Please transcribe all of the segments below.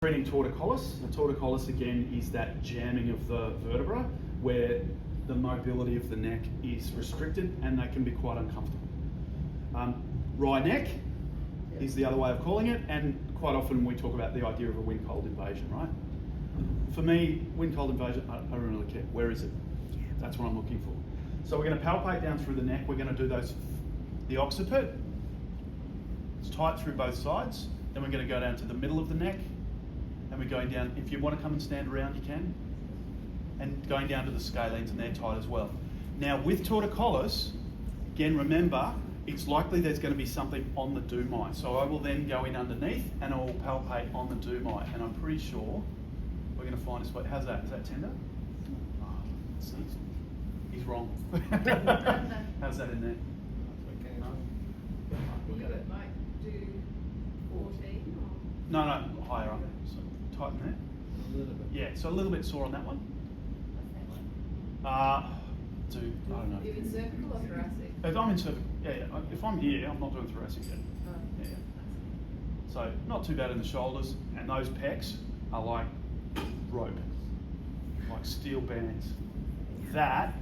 Treating torticolis. The torticolis again is that jamming of the vertebra where the mobility of the neck is restricted and that can be quite uncomfortable. Wry neck is the other way of calling it, and quite often we talk about the idea of a wind-cold invasion, right? For me, wind-cold invasion, I don't really care. Where is it? That's what I'm looking for. So we're going to palpate down through the neck. We're going to do the occiput. It's tight through both sides. Then we're going to go down to the middle of the neck. And we're going down, if you want to come and stand around, you can. And going down to the scalenes, and they're tight as well. Now with torticolis, again remember, it's likely there's going to be something on the do-my. So I will then go in underneath and I will palpate on the do-my. And I'm pretty sure we're going to find a spot. How's that? Is that tender? Oh, he's wrong. How's that in there? Okay. Look at it. Might do 14 or? No, higher up. So tighten there. A little bit. Yeah, so a little bit sore on that one. What's that one? I don't know. Even cervical or thoracic? If I'm in cervical, yeah. If I'm here, I'm not doing thoracic yet. Oh. Yeah. So not too bad in the shoulders, and those pecs are like rope, like steel bands. That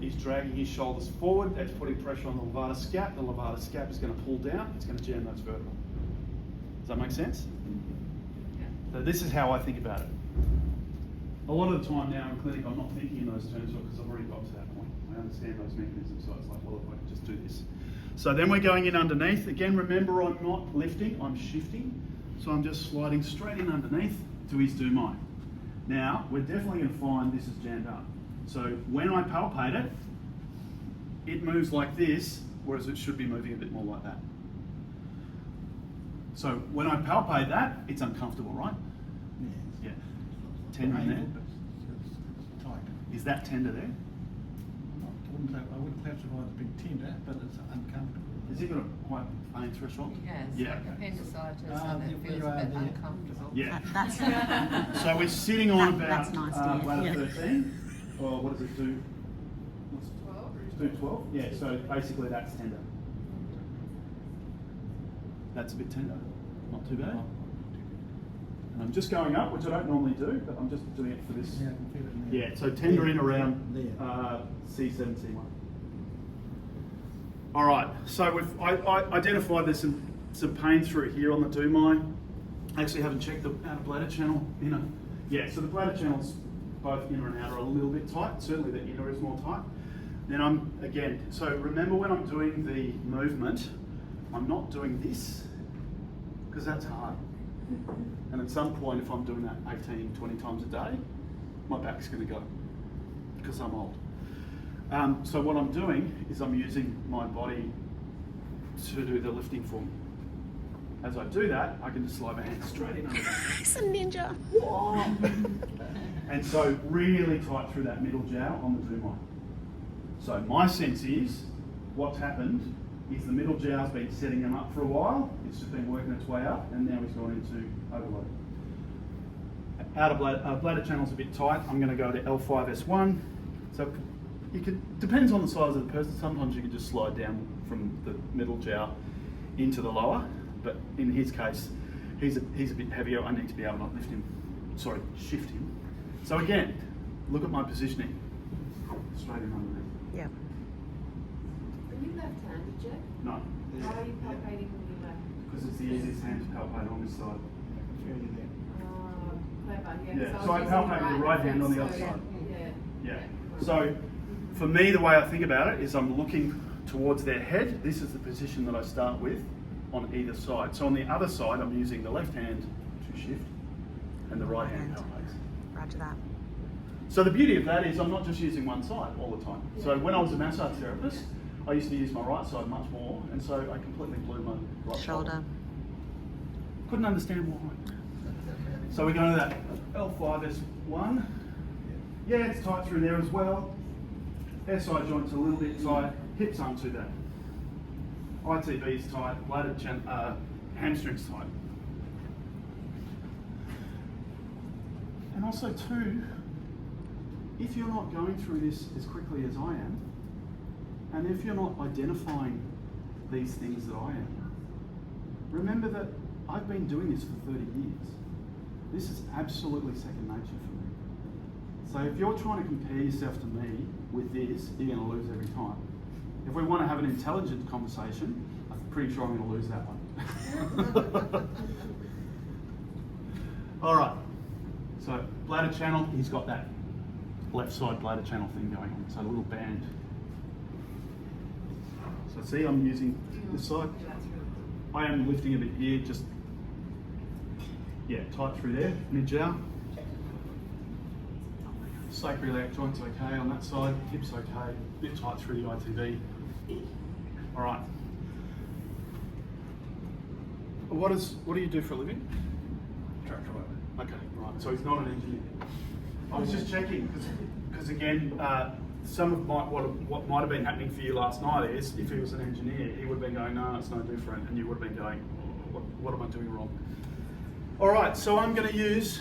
is dragging his shoulders forward. That's putting pressure on the levator scap. The levator scap is going to pull down. It's going to jam those vertebrae. Does that make sense? Yeah. So this is how I think about it. A lot of the time now in clinic, I'm not thinking in those terms because I've already got to that point. I understand those mechanisms, so it's like, well, if I can just do this. So then we're going in underneath. Again, remember I'm not lifting, I'm shifting. So I'm just sliding straight in underneath to his do-my. Now, we're definitely going to find this is jammed up. So when I palpate it, it moves like this, whereas it should be moving a bit more like that. So when I palpate that, it's uncomfortable, right? Yeah. Tender in there? It's tight. Is that tender there? I wouldn't classify it as being tender, but it's uncomfortable. Has he got a quite pain threshold? Yes, Yeah. like appendicitis, Ah, and it there feels you a are bit there. uncomfortable. Yeah. That's So we're sitting on That's about nice, dear. Yeah. 13, or what does it do? 12? Do 12? Yeah, so basically that's tender. That's a bit tender, not too bad. And I'm just going up, which I don't normally do, but I'm just doing it for this. Yeah, I can feel it in there. Yeah, so tender in around There. C7, C1. All right, so I identified there's some pain through here on the do-my. I actually haven't checked the outer bladder channel. Inner. Yeah, so the bladder channels, both inner and outer, are a little bit tight. Certainly the inner is more tight. Then so remember when I'm doing the movement, I'm not doing this, because that's hard. And at some point, if I'm doing that 18, 20 times a day, my back's going to go, because I'm old. So what I'm doing is I'm using my body to do the lifting for me. As I do that, I can just slide my hand straight in under that. He's a ninja. And so really tight through that middle jowl on the do-my. So my sense is, what's happened is the middle jowl's been setting him up for a while. It's just been working its way up, and now he's gone into overload. Outer bladder channel's a bit tight. I'm going to go to L5S1. So depends on the size of the person. Sometimes you can just slide down from the middle jowl into the lower, but in his case, he's a bit heavier. I need to be able to shift him. So again, look at my positioning. Straight in underneath. Yeah. Are you left-handed, Jeff? No, How are you palpating with your left? because it's the easiest hand to palpate on this side. I can feel you there. Clever, yeah. Yeah, I so I was palpate using with the right hand on the so, other side. Yeah. Yeah. So for me, the way I think about it is I'm looking towards their head. This is the position that I start with on either side. So on the other side, I'm using the left hand to shift and the right hand palpates. Roger that. So the beauty of that is I'm not just using one side all the time. So when I was a massage therapist, I used to use my right side much more, and so I completely blew my right Shoulder. Couldn't understand why. So we go to that L5S1. Yeah, it's tight through there as well. SI joint's a little bit tight. Hips aren't too bad. ITB's tight. Hamstring's tight. And also too, if you're not going through this as quickly as I am, and if you're not identifying these things that I am, remember that I've been doing this for 30 years. This is absolutely second nature for me. So if you're trying to compare yourself to me with this, you're going to lose every time. If we want to have an intelligent conversation, I'm pretty sure I'm going to lose that one. All right. So bladder channel, he's got that left side bladder channel thing going on. So a little band. So see, I'm using this side. I am lifting a bit here, just, yeah, tight through there, mid-jowl. Sacroiliac joints okay on that side, hips okay, a bit tight through the ITV. All right. What do you do for a living? Truck driver. Okay, right. So he's not an engineer. I was just checking because again, some of what might have been happening for you last night is if he was an engineer, he would have been going, no, it's no different, and you would have been going, what am I doing wrong? All right, so I'm going to use.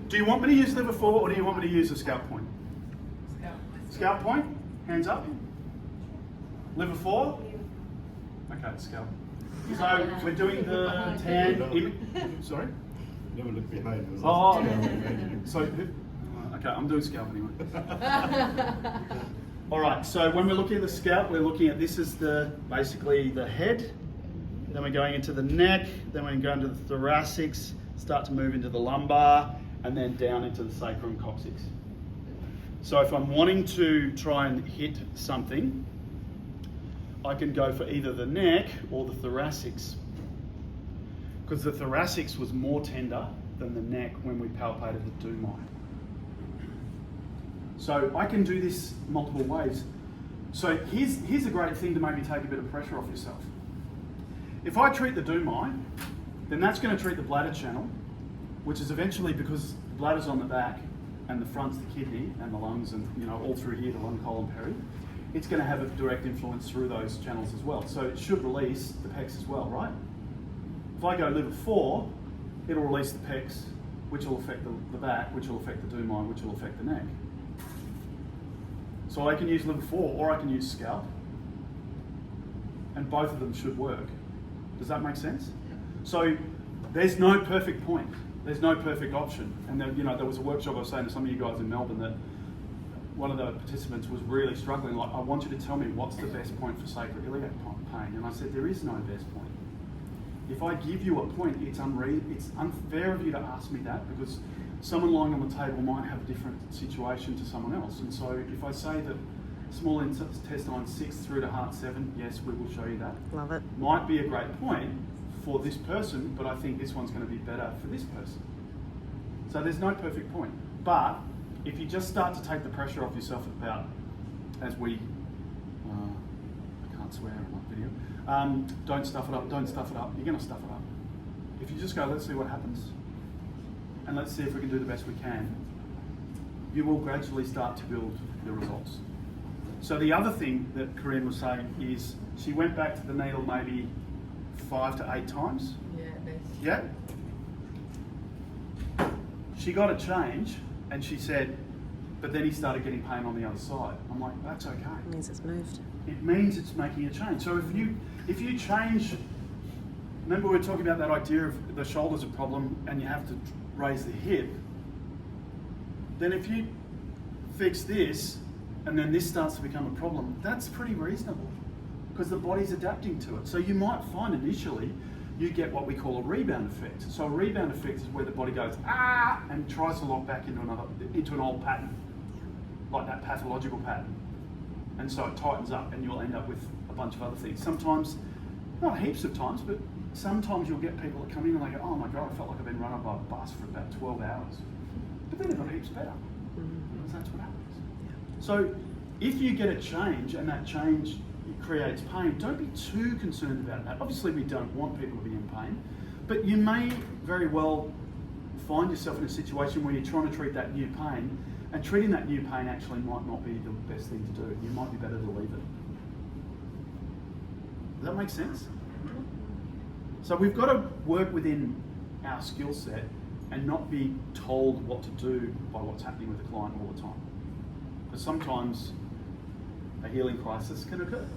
Do you want me to use lever 4 or do you want me to use a scalp point? Scalp point. Hands up. Lever 4. Okay, scalp. So we're doing the tan. Sorry. Never look behind us. Oh, so okay, I'm doing scalp anyway. All right. So when we're looking at the scalp, we're looking at this is basically the head. Then we're going into the neck. Then we're going to the thoracics. Start to move into the lumbar, and then down into the sacrum coccyx. So if I'm wanting to try and hit something, I can go for either the neck or the thoracics, because the thoracics was more tender than the neck when we palpated the do-my. So I can do this multiple ways. So here's a great thing to maybe take a bit of pressure off yourself. If I treat the do-my, then that's going to treat the bladder channel, which is eventually, because the bladder's on the back and the front's the kidney and the lungs and all through here, the lung, colon, peri, it's going to have a direct influence through those channels as well. So it should release the pecs as well, right? If I go liver 4, it'll release the pecs, which will affect the back, which will affect the do-my, which will affect the neck. So I can use liver 4 or I can use scalp, and both of them should work. Does that make sense? So there's no perfect point. There's no perfect option. And then, there was a workshop I was saying to some of you guys in Melbourne that one of the participants was really struggling. Like, I want you to tell me what's the best point for sacroiliac pain. And I said, there is no best point. If I give you a point, it's unfair of you to ask me that, because someone lying on the table might have a different situation to someone else. And so if I say that small intestine 6 through to heart 7, yes, we will show you that. Love it. Might be a great point for this person, but I think this one's going to be better for this person. So there's no perfect point. But if you just start to take the pressure off yourself about, as we, I can't swear on my video, don't stuff it up, don't stuff it up, you're going to stuff it up. If you just go, let's see what happens, and let's see if we can do the best we can, you will gradually start to build the results. So the other thing that Corinne was saying is she went back to the needle maybe 5 to 8 times. Yeah? She got a change and she said, but then he started getting pain on the other side. I'm like, that's okay. It means it's moved. It means it's making a change. So if you change, remember we were talking about that idea of the shoulder's a problem and you have to raise the hip, then if you fix this and then this starts to become a problem, that's pretty reasonable because the body's adapting to it. So you might find initially you get what we call a rebound effect. So a rebound effect is where the body goes, ah, and tries to lock back into an old pattern, like that pathological pattern. And so it tightens up and you'll end up with a bunch of other things. Sometimes, not heaps of times, but sometimes you'll get people that come in and they go, oh my God, I felt like I've been run over by a bus for about 12 hours. But then it got heaps better. Because that's what happens. So if you get a change and that change creates pain, don't be too concerned about that. Obviously we don't want people to be in pain, but you may very well find yourself in a situation where you're trying to treat that new pain, and treating that new pain actually might not be the best thing to do. You might be better to leave it. Does that make sense? So we've got to work within our skill set and not be told what to do by what's happening with the client all the time. Because sometimes a healing crisis can occur,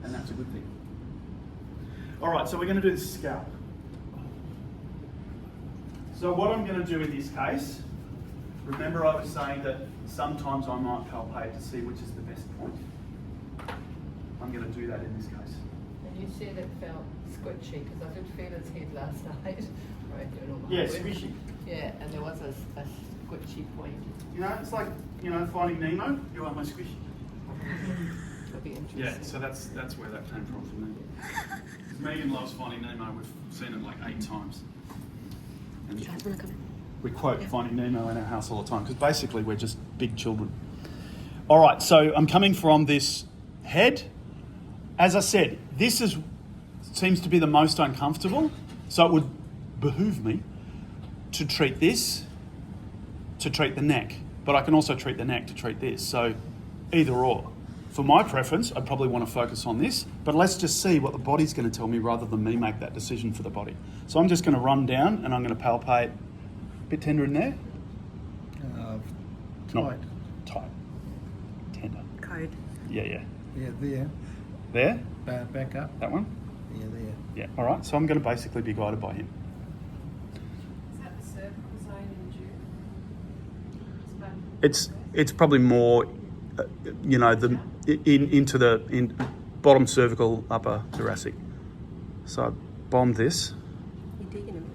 and that's a good thing. All right, so we're going to do the scalp. So what I'm going to do in this case, remember I was saying that sometimes I might palpate to see which is the best point. I'm going to do that in this case. And you said it felt squishy, because I did feel its head last night. Right, doing all my Yeah, homework. squishy. Yeah, and there was a squishy point. You know, it's like, you know, Finding Nemo. You are my squishy. It'll be interesting. Yeah, so that's where that came from for me. 'Cause Megan loves Finding Nemo. We've seen it like 8 times. And You guys want to come in? we quote Finding Nemo in our house all the time because basically we're just big children. All right, so I'm coming from this head. As I said, seems to be the most uncomfortable, so it would behoove me to treat this, to treat the neck. But I can also treat the neck to treat this, so either or. For my preference, I'd probably want to focus on this, but let's just see what the body's going to tell me rather than me make that decision for the body. So I'm just going to run down and I'm going to palpate. A bit tender in there? Tight. Tight. Tender. Code. Yeah. Yeah, there. There? Back up. That one? Yeah, there. Yeah. All right, so I'm going to basically be guided by him. Is that the cervical zone in June? It's probably more, into the bottom cervical, upper thoracic. So I bombed this. You're digging him.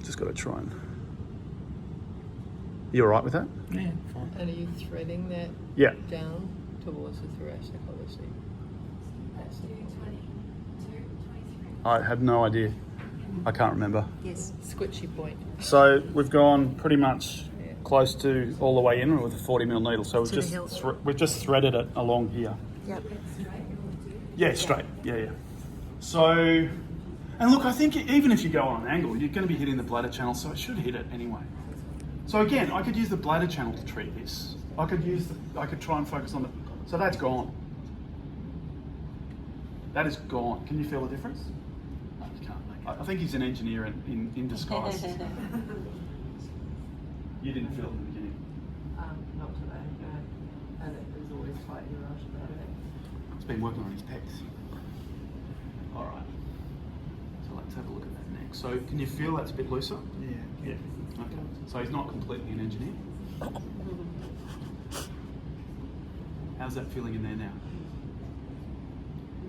Just got to try and. You all right with that? Yeah, fine. And are you threading that Yeah. down towards the thoracic, obviously? That's the June 22, 23. I have no idea. I can't remember. Yes. squishy point. So we've gone pretty much close to all the way in with a 40mm needle. So we've To the just hilt. we've just threaded it along here. Yep. Yeah, straight. Yeah. So, and look, I think even if you go on an angle, you're going to be hitting the bladder channel, so it should hit it anyway. So again, I could use the bladder channel to treat this. I could try and focus on the. So that's gone. That is gone. Can you feel the difference? No, you can't. I think he's an engineer in disguise. You didn't feel it in the beginning. Not today, no. And it was always slightly rushed about it. He's been working on his pecs. All right. So let's have a look at that neck. So can you feel that's a bit looser? Yeah. Yeah. Okay. So he's not completely an engineer. How's that feeling in there now?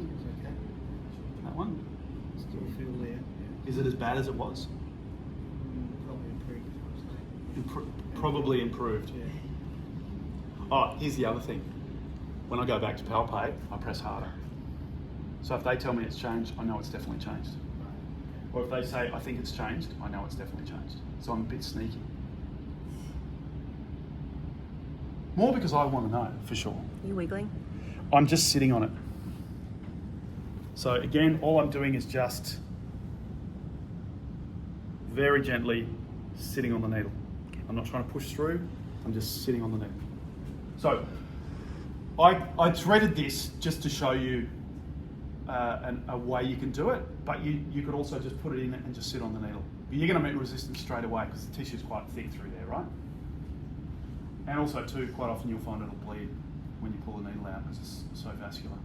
It's okay. That one? Still feel there. Yeah. Is it as bad as it was? Probably improved, I would say. Probably improved. Yeah. Oh, here's the other thing. When I go back to palpate, I press harder. So if they tell me it's changed, I know it's definitely changed. Or if they say, I think it's changed, I know it's definitely changed. So I'm a bit sneaky. More because I want to know, for sure. You wiggling? I'm just sitting on it. So again, all I'm doing is just very gently sitting on the needle. I'm not trying to push through, I'm just sitting on the needle. So I threaded this just to show you a way you can do it, but you could also just put it in and just sit on the needle. But you're going to meet resistance straight away because the tissue's quite thick through there, right? And also too, quite often you'll find it'll bleed when you pull the needle out because it's so vascular.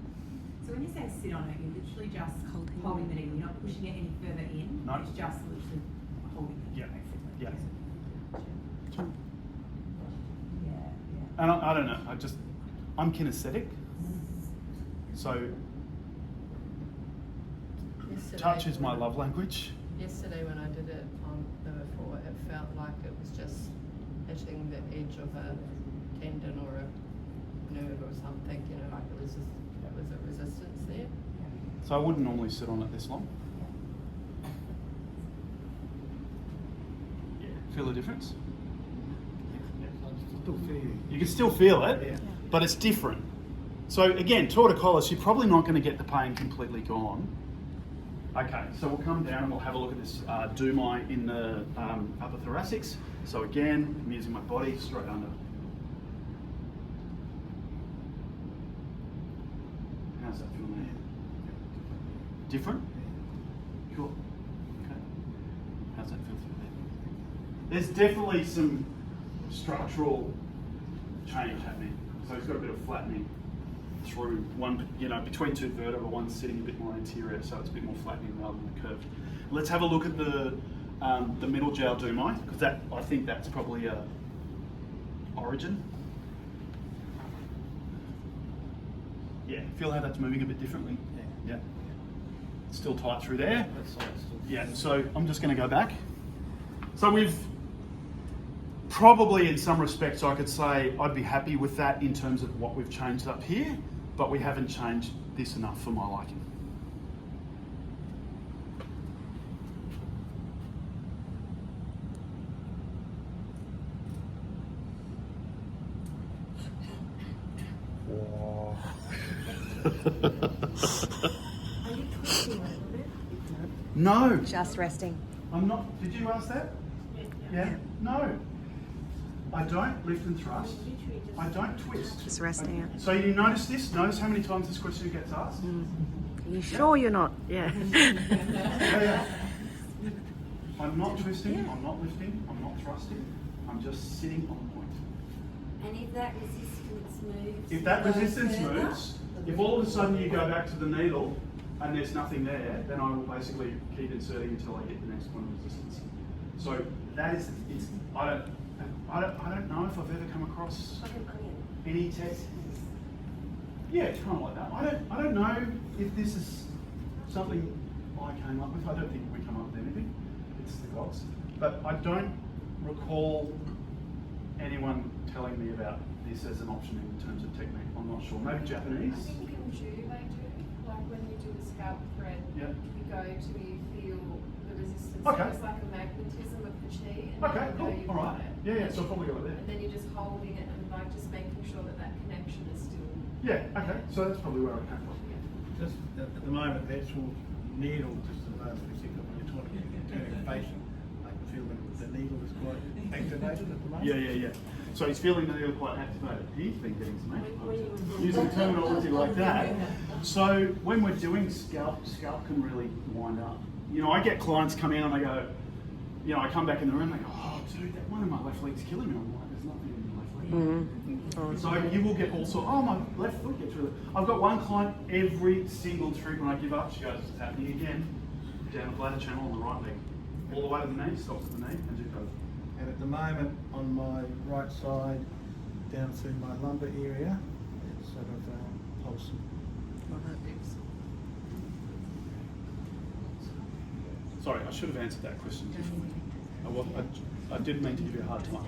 So when you say sit on it, you're literally just Holding. holding the needle. You're not pushing it any further in. No. It's just literally holding it. Yeah. Basically. Yeah. Yeah. And I don't know, I'm kinesthetic. So Yesterday, touch is my love language. Yesterday when I did it on number 4, it felt like it was just hitting the edge of a tendon or a nerve or something, like it was a resistance there. So I wouldn't normally sit on it this long. Yeah. Feel the difference? Still feel you. You can still feel it, Yeah. but it's different. So again, torticollis, you're probably not going to get the pain completely gone. Okay, so we'll come down and we'll have a look at this Dumai in the upper thoracics. So again, I'm using my body straight under. How's that feel there? Different? Cool. Okay. How's that feel through there? There's definitely some structural change happening. So he's got a bit of flattening through one, between two vertebrae, one's sitting a bit more anterior, so it's a bit more flattening rather than curved. Let's have a look at the middle jowl dumai, because I think that's probably a origin. Yeah, feel how that's moving a bit differently? Yeah. Still tight through there. Yeah, so I'm just going to go back. So we've probably, in some respects, I could say I'd be happy with that in terms of what we've changed up here, but we haven't changed this enough for my liking. No, Just resting. I'm not. Did you ask that? Yeah. No. I don't lift and thrust. I don't twist. Just resting it. So you notice this? Notice how many times this question gets asked? Are you sure you're not? Yeah. Yeah. I'm not twisting, I'm not lifting, I'm not thrusting. I'm just sitting on point. And if that resistance moves. If that goes resistance further, moves, if all of a sudden you go back to the needle and there's nothing there, then I will basically keep inserting until I hit the next point of resistance. So that is, I don't know if I've ever come across like an onion. any test. Yeah, it's kind of like that. I don't know if this is something I came up with. I don't think we come up with anything. It's the gods. But I don't recall anyone telling me about this as an option in terms of technique. I'm not sure. Maybe Japanese. I think in Jew they do, like when you do a scalp thread, Yeah. you go to you feel the resistance. Okay. So it's like a magnetism of the chi, and Okay, then you cool. know you've All got right. it. Yeah, so I'll probably go with And that. then you're just holding it and like just making sure that that connection is still. Yeah, okay. So that's probably where I came from. Just at the moment, the actual needle, just at the moment, particularly when you're turning patient, I can feel that the needle is quite activated at the moment. Yeah. So he's feeling the needle quite activated. He's been getting some acupuncture. Using terminology like that. So when we're doing scalp can really wind up. I get clients come in and they go, I come back in the room and they go, oh dude, that one of my left leg's killing me. I'm like, there's nothing in your left leg. So you will get also, oh my left foot gets really. I've got one client every single treatment I give up, she goes, it's happening again. Down the bladder channel on the right leg. All the way to the knee, stops at the knee, and just goes. And at the moment, on my right side, down through my lumbar area, it's sort of pulsing. Sorry, I should have answered that question differently. I didn't mean to give you a hard time.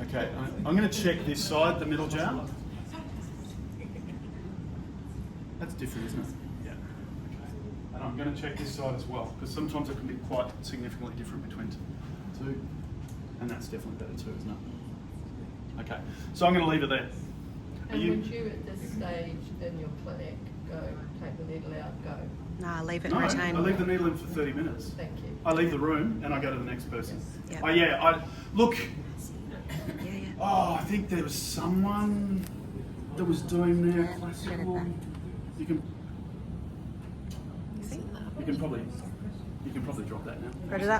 Okay, I'm going to check this side, the middle jowl. That's different, isn't it? Yeah. Okay. And I'm going to check this side as well, because sometimes it can be quite significantly different between two. And that's definitely better too, isn't it? Okay, so I'm going to leave it there. And would you at this stage in your clinic go, take the needle out, go? No, leave it No, and retain. I leave the needle in for 30 minutes. Thank you. I leave the room and I go to the next person. Yeah. Look, Yeah. I think there was someone that was doing their classical. You can probably drop that now. Roger that.